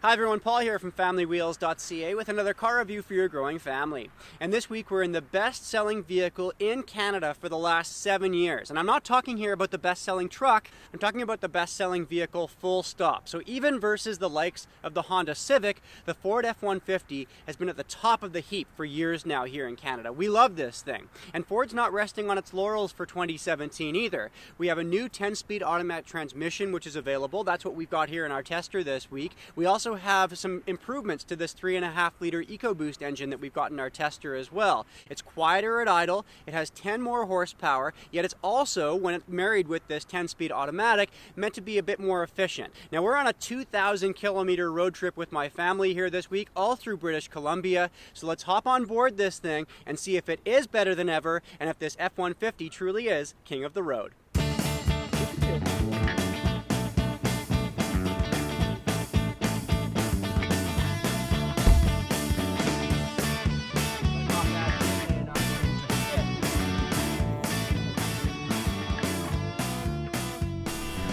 Hi everyone, Paul here from FamilyWheels.ca with another car review for your growing family. And this week we're in the best-selling vehicle in Canada for the last 7 years. And I'm not talking here about the best-selling truck, I'm talking about the best-selling vehicle full stop. So even versus the likes of the Honda Civic, the Ford F-150 has been at the top of the heap for years now here in Canada. We love this thing. And Ford's not resting on its laurels for 2017 either. We have a new 10-speed automatic transmission which is available. That's what we've got here in our tester this week. We also have some improvements to this 3.5-liter EcoBoost engine that we've got in our tester as well. It's quieter at idle, it has 10 more horsepower, yet it's also, when it's married with this 10-speed automatic, meant to be a bit more efficient. Now we're on a 2,000-kilometer road trip with my family here this week, all through British Columbia, so let's hop on board this thing and see if it is better than ever, and if this F-150 truly is king of the road.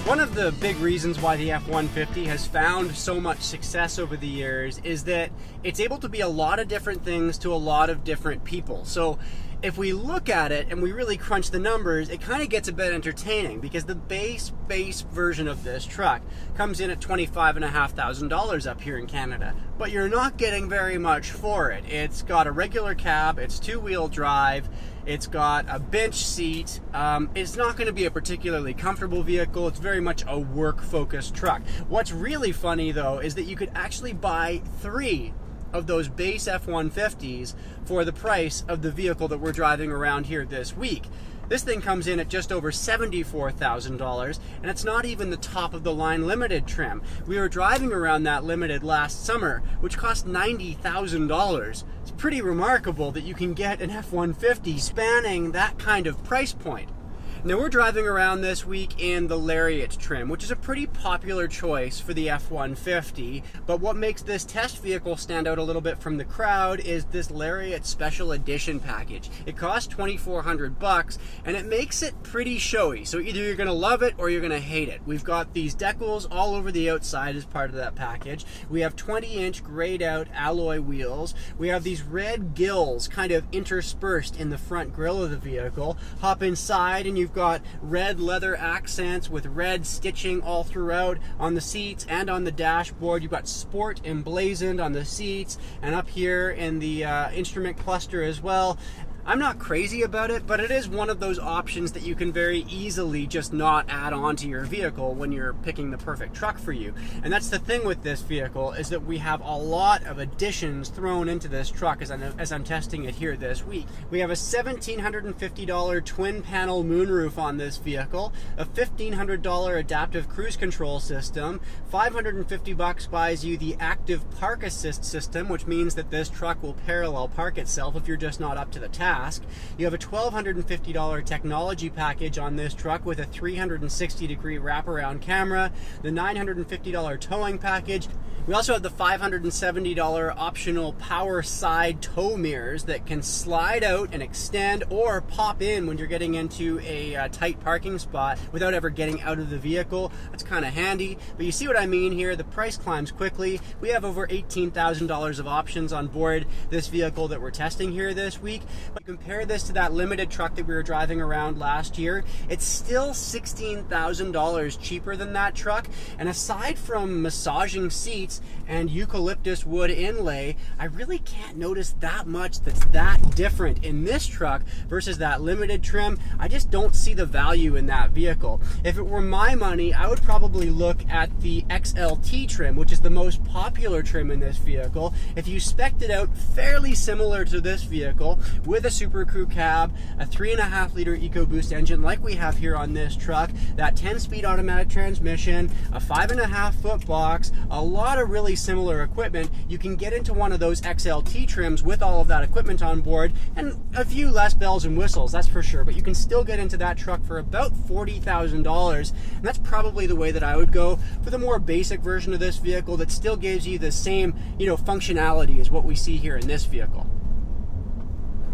One of the big reasons why the F-150 has found so much success over the years is that it's able to be a lot of different things to a lot of different people. So if we look at it and we really crunch the numbers, it kind of gets a bit entertaining because the base version of this truck comes in at $25,500 up here in Canada. But you're not getting very much for it. It's got a regular cab, it's two-wheel drive, it's got a bench seat. It's not going to be a particularly comfortable vehicle. It's very much a work-focused truck. What's really funny though is that you could actually buy 3 of those base F-150s for the price of the vehicle that we're driving around here this week. This thing comes in at just over $74,000, and it's not even the top of the line limited trim. We were driving around that limited last summer, which cost $90,000. It's pretty remarkable that you can get an F-150 spanning that kind of price point. Now we're driving around this week in the Lariat trim, which is a pretty popular choice for the F-150, but what makes this test vehicle stand out a little bit from the crowd is this Lariat Special Edition package. It costs $2,400 and it makes it pretty showy, so either you're going to love it or you're going to hate it. We've got these decals all over the outside as part of that package. We have 20-inch grayed out alloy wheels. We have these red gills kind of interspersed in the front grille of the vehicle. Hop inside and you've got red leather accents with red stitching all throughout on the seats and on the dashboard. You've got sport emblazoned on the seats and up here in the instrument cluster as well. I'm not crazy about it, but it is one of those options that you can very easily just not add on to your vehicle when you're picking the perfect truck for you. And that's the thing with this vehicle, is that we have a lot of additions thrown into this truck as I'm testing it here this week. We have a $1,750 twin panel moonroof on this vehicle, a $1,500 adaptive cruise control system, $550 buys you the active park assist system, which means that this truck will parallel park itself if you're just not up to the task. You have a $1,250 technology package on this truck with a 360-degree wraparound camera, the $950 towing package. We also have the $570 optional power side tow mirrors that can slide out and extend or pop in when you're getting into a tight parking spot without ever getting out of the vehicle. That's kind of handy, but you see what I mean here. The price climbs quickly. We have over $18,000 of options on board this vehicle that we're testing here this week. But compare this to that limited truck that we were driving around last year, it's still $16,000 cheaper than that truck. And aside from massaging seats and eucalyptus wood inlay, I really can't notice that much that's that different in this truck versus that limited trim. I just don't see the value in that vehicle. If it were my money, I would probably look at the XLT trim, which is the most popular trim in this vehicle. If you spec'd it out fairly similar to this vehicle with a Super Crew cab, a 3.5-liter EcoBoost engine like we have here on this truck, that 10-speed automatic transmission, a 5.5-foot box, a lot of really similar equipment, you can get into one of those XLT trims with all of that equipment on board and a few less bells and whistles, that's for sure, but you can still get into that truck for about $40,000, and that's probably the way that I would go for the more basic version of this vehicle that still gives you the same, functionality as what we see here in this vehicle.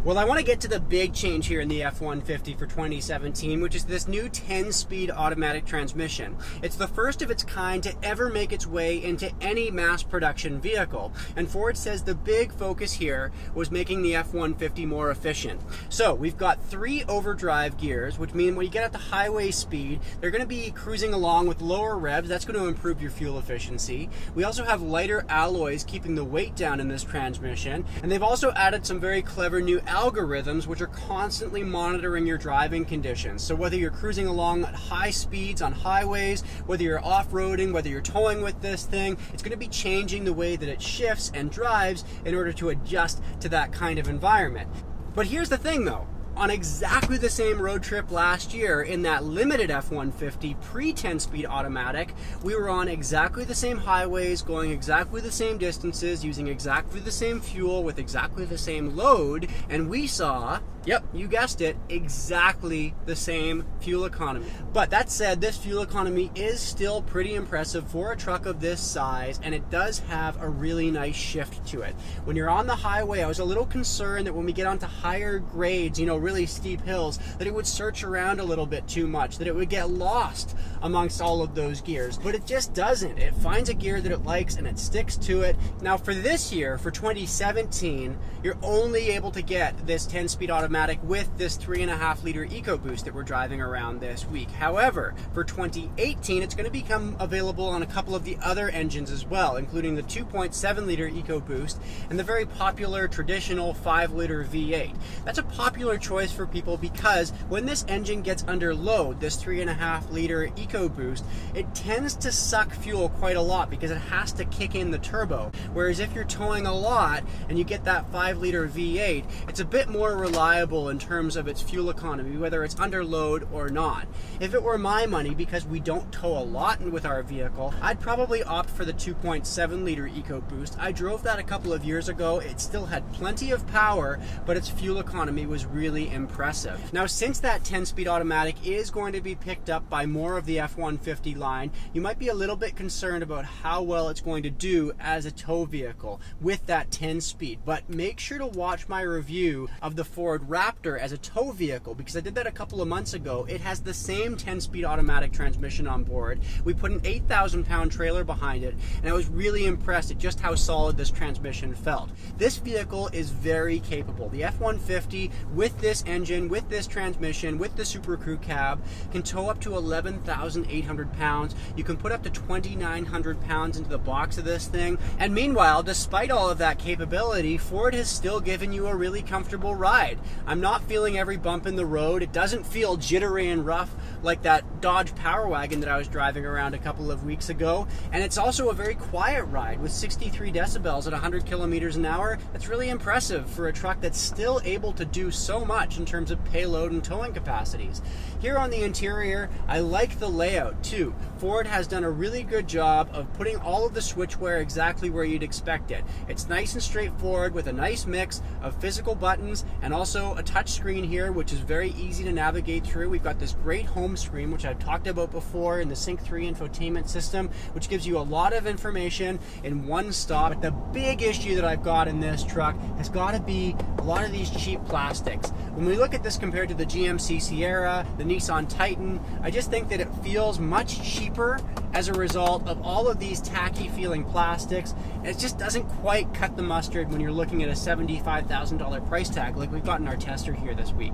Well, I want to get to the big change here in the F-150 for 2017, which is this new 10-speed automatic transmission. It's the first of its kind to ever make its way into any mass production vehicle. And Ford says the big focus here was making the F-150 more efficient. So we've got 3 overdrive gears, which mean when you get at the highway speed, they're going to be cruising along with lower revs. That's going to improve your fuel efficiency. We also have lighter alloys keeping the weight down in this transmission. And they've also added some very clever new algorithms which are constantly monitoring your driving conditions. So whether you're cruising along at high speeds on highways, whether you're off-roading, whether you're towing with this thing, it's going to be changing the way that it shifts and drives in order to adjust to that kind of environment. But here's the thing though. On exactly the same road trip last year in that limited F-150 pre-10-speed automatic, we were on exactly the same highways, going exactly the same distances, using exactly the same fuel with exactly the same load, and we saw, yep, you guessed it, exactly the same fuel economy. But that said, this fuel economy is still pretty impressive for a truck of this size, and it does have a really nice shift to it. When you're on the highway, I was a little concerned that when we get onto higher grades, really steep hills, that it would search around a little bit too much, that it would get lost amongst all of those gears. But it just doesn't. It finds a gear that it likes and it sticks to it. Now for this year, for 2017, you're only able to get this 10-speed automatic with this 3.5 liter EcoBoost that we're driving around this week. However, for 2018, it's going to become available on a couple of the other engines as well, including the 2.7 liter EcoBoost and the very popular traditional 5 liter V8. That's a popular choice for people because when this engine gets under load, this 3.5 liter EcoBoost, it tends to suck fuel quite a lot because it has to kick in the turbo. Whereas if you're towing a lot and you get that 5 liter V8, it's a bit more reliable in terms of its fuel economy, whether it's under load or not. If it were my money, because we don't tow a lot with our vehicle, I'd probably opt for the 2.7 liter EcoBoost. I drove that a couple of years ago. It still had plenty of power, but its fuel economy was really impressive. Now, since that 10-speed automatic is going to be picked up by more of the F-150 line, you might be a little bit concerned about how well it's going to do as a tow vehicle with that 10-speed. But make sure to watch my review of the Ford Raptor as a tow vehicle, because I did that a couple of months ago. It has the same 10-speed automatic transmission on board. We put an 8,000-pound trailer behind it, and I was really impressed at just how solid this transmission felt. This vehicle is very capable. The F-150 with this engine, with this transmission, with the Super Crew cab, can tow up to 11,800 pounds. You can put up to 2,900 pounds into the box of this thing. And meanwhile, despite all of that capability, Ford has still given you a really comfortable ride. I'm not feeling every bump in the road. It doesn't feel jittery and rough like that Dodge Power Wagon that I was driving around a couple of weeks ago. And it's also a very quiet ride with 63 decibels at 100 kilometers an hour. That's really impressive for a truck that's still able to do so much in terms of payload and towing capacities. Here on the interior, I like the layout too. Ford has done a really good job of putting all of the switchware exactly where you'd expect it. It's nice and straightforward with a nice mix of physical buttons and also a touch screen here, which is very easy to navigate through. We've got this great home screen, which I've talked about before, in the Sync 3 infotainment system, which gives you a lot of information in one stop. But the big issue that I've got in this truck has got to be a lot of these cheap plastics. When we look at this compared to the GMC Sierra, the Nissan Titan, I just think that it feels much cheaper as a result of all of these tacky feeling plastics. It just doesn't quite cut the mustard when you're looking at a $75,000 price tag like we've got in our tester here this week.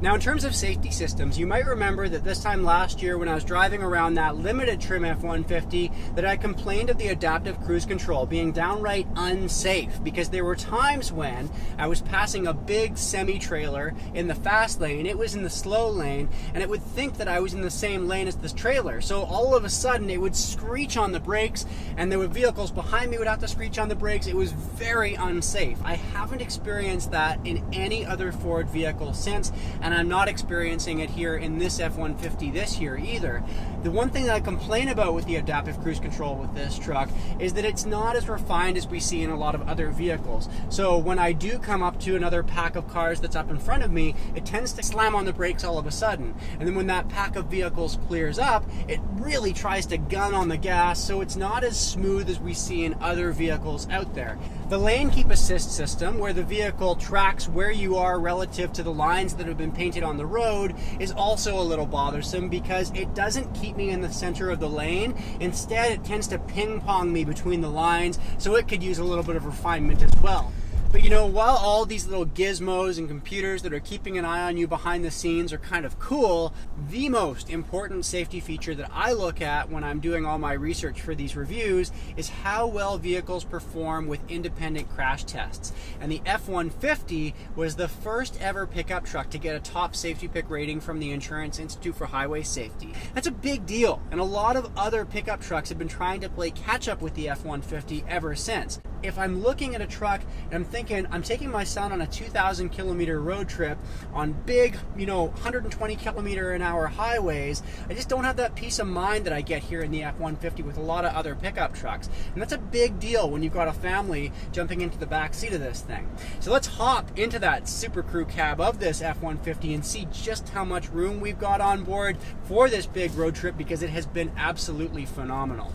Now, in terms of safety systems, you might remember that this time last year when I was driving around that limited trim F-150 that I complained of the adaptive cruise control being downright unsafe, because there were times when I was passing a big semi-trailer in the fast lane, it was in the slow lane, and it would think that I was in the same lane as this trailer. So all of a sudden it would screech on the brakes, and there were vehicles behind me would have to screech on the brakes. It was very unsafe. I haven't experienced that in any other Ford vehicle since, and I'm not experiencing it here in this F-150 this year either. The one thing that I complain about with the adaptive cruise control with this truck is that it's not as refined as we see in a lot of other vehicles. So when I do come up to another pack of cars that's up in front of me, it tends to slam on the brakes all of a sudden. And then when that pack of vehicles clears up, it really tries to gun on the gas, so it's not as smooth as we see in other vehicles out there. The lane keep assist system, where the vehicle tracks where you are relative to the lines that have been painted on the road, is also a little bothersome because it doesn't keep me in the center of the lane. Instead, it tends to ping pong me between the lines, so it could use a little bit of refinement as well. But you know, while all these little gizmos and computers that are keeping an eye on you behind the scenes are kind of cool, the most important safety feature that I look at when I'm doing all my research for these reviews is how well vehicles perform with independent crash tests. And the F-150 was the first ever pickup truck to get a top safety pick rating from the Insurance Institute for Highway Safety. That's a big deal, and a lot of other pickup trucks have been trying to play catch up with the F-150 ever since. If I'm looking at a truck and I'm thinking, I'm taking my son on a 2,000 kilometer road trip on big, 120 kilometer an hour highways, I just don't have that peace of mind that I get here in the F-150 with a lot of other pickup trucks. And that's a big deal when you've got a family jumping into the back seat of this thing. So let's hop into that Super Crew cab of this F-150 and see just how much room we've got on board for this big road trip, because it has been absolutely phenomenal.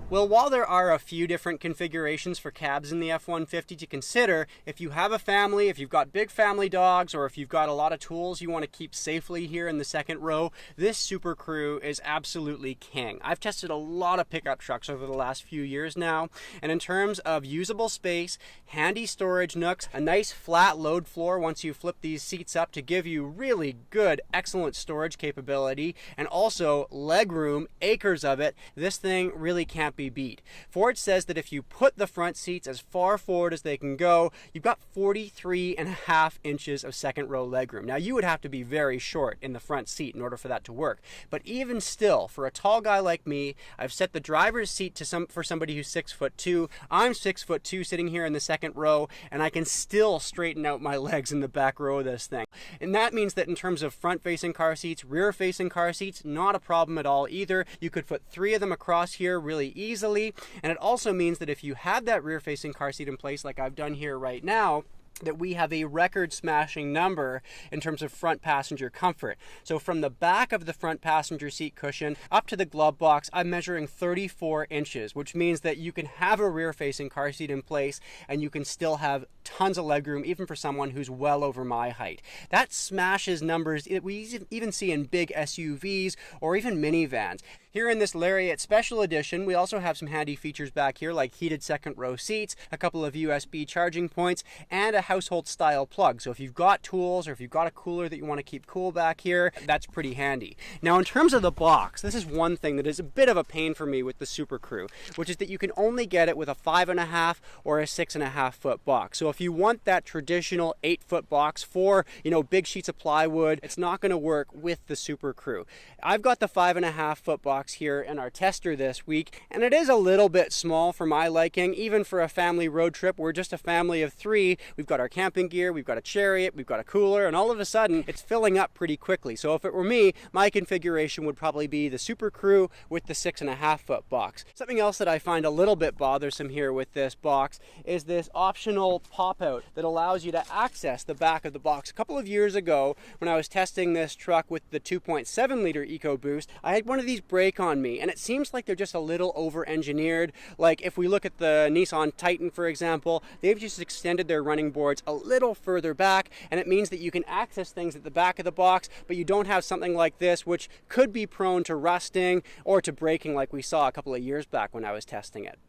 Well, while there are a few different configurations for cabs in the F-150 to consider, if you have a family, if you've got big family dogs, or if you've got a lot of tools you want to keep safely here in the second row, this Super Crew is absolutely king. I've tested a lot of pickup trucks over the last few years now, and in terms of usable space, handy storage nooks, a nice flat load floor once you flip these seats up to give you really good, excellent storage capability, and also leg room, acres of it, this thing really can't be beat. Ford says that if you put the front seats as far forward as they can go, you've got 43.5 inches of second row legroom. Now, you would have to be very short in the front seat in order for that to work. But even still, for a tall guy like me, I've set the driver's seat to for somebody who's 6'2". I'm 6'2", sitting here in the second row, and I can still straighten out my legs in the back row of this thing. And that means that in terms of front-facing car seats, rear-facing car seats, not a problem at all either. You could put 3 of them across here really easily, and it also means that if you have that rear-facing car seat in place like I've done here right now, that we have a record-smashing number in terms of front passenger comfort. So from the back of the front passenger seat cushion up to the glove box, I'm measuring 34 inches, which means that you can have a rear-facing car seat in place and you can still have tons of legroom, even for someone who's well over my height. That smashes numbers that we even see in big SUVs or even minivans. Here in this Lariat Special Edition, we also have some handy features back here like heated second row seats, a couple of USB charging points, and a household style plug. So if you've got tools or if you've got a cooler that you want to keep cool back here, that's pretty handy. Now, in terms of the box, this is one thing that is a bit of a pain for me with the Super Crew, which is that you can only get it with a 5.5 or a 6.5 foot box. So if you want that traditional 8-foot box for, big sheets of plywood, it's not going to work with the Super Crew. I've got the 5.5 foot box here in our tester this week, and it is a little bit small for my liking, even for a family road trip. We're just a family of 3. We've got our camping gear, we've got a chariot, we've got a cooler, and all of a sudden it's filling up pretty quickly. So if it were me, my configuration would probably be the Super Crew with the 6.5 foot box. Something else that I find a little bit bothersome here with this box is this optional pop-out that allows you to access the back of the box. A couple of years ago, when I was testing this truck with the 2.7 liter EcoBoost, I had one of these break on me, and it seems like they're just a little over-engineered. Like if we look at the Nissan Titan, for example, they've just extended their running boards a little further back, and it means that you can access things at the back of the box, but you don't have something like this, which could be prone to rusting or to breaking like we saw a couple of years back when I was testing it.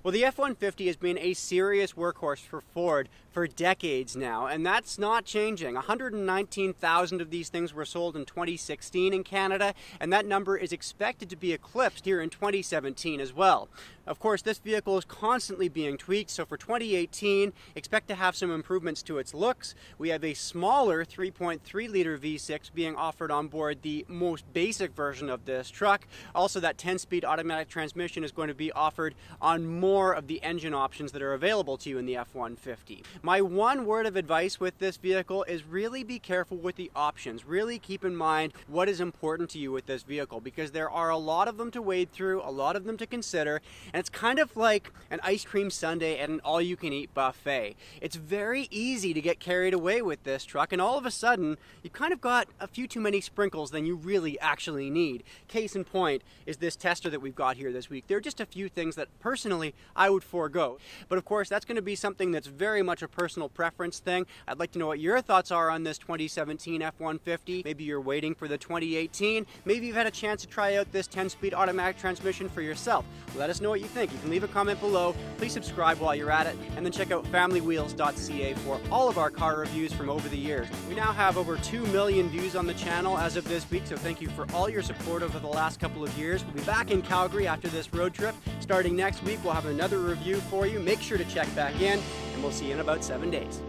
Well, the F-150 has been a serious workhorse for Ford for decades now, and that's not changing. 119,000 of these things were sold in 2016 in Canada, and that number is expected to be eclipsed here in 2017 as well. Of course, this vehicle is constantly being tweaked, so for 2018, expect to have some improvements to its looks. We have a smaller 3.3-liter V6 being offered on board the most basic version of this truck. Also, that 10-speed automatic transmission is going to be offered on more of the engine options that are available to you in the F-150. My one word of advice with this vehicle is really be careful with the options. Really keep in mind what is important to you with this vehicle, because there are a lot of them to wade through, a lot of them to consider, and it's kind of like an ice cream sundae at an all-you-can-eat buffet. It's very easy to get carried away with this truck, and all of a sudden, you've kind of got a few too many sprinkles than you really actually need. Case in point is this tester that we've got here this week. There are just a few things that personally I would forego. But of course, that's going to be something that's very much a personal preference thing. I'd like to know what your thoughts are on this 2017 F-150. Maybe you're waiting for the 2018. Maybe you've had a chance to try out this 10-speed automatic transmission for yourself. Let us know what you think. You can leave a comment below. Please subscribe while you're at it, and then check out familywheels.ca for all of our car reviews from over the years. We now have over 2 million views on the channel as of this week, so thank you for all your support over the last couple of years. We'll be back in Calgary after this road trip. Starting next week, we'll have another review for you. Make sure to check back in, and we'll see you in about 7 days.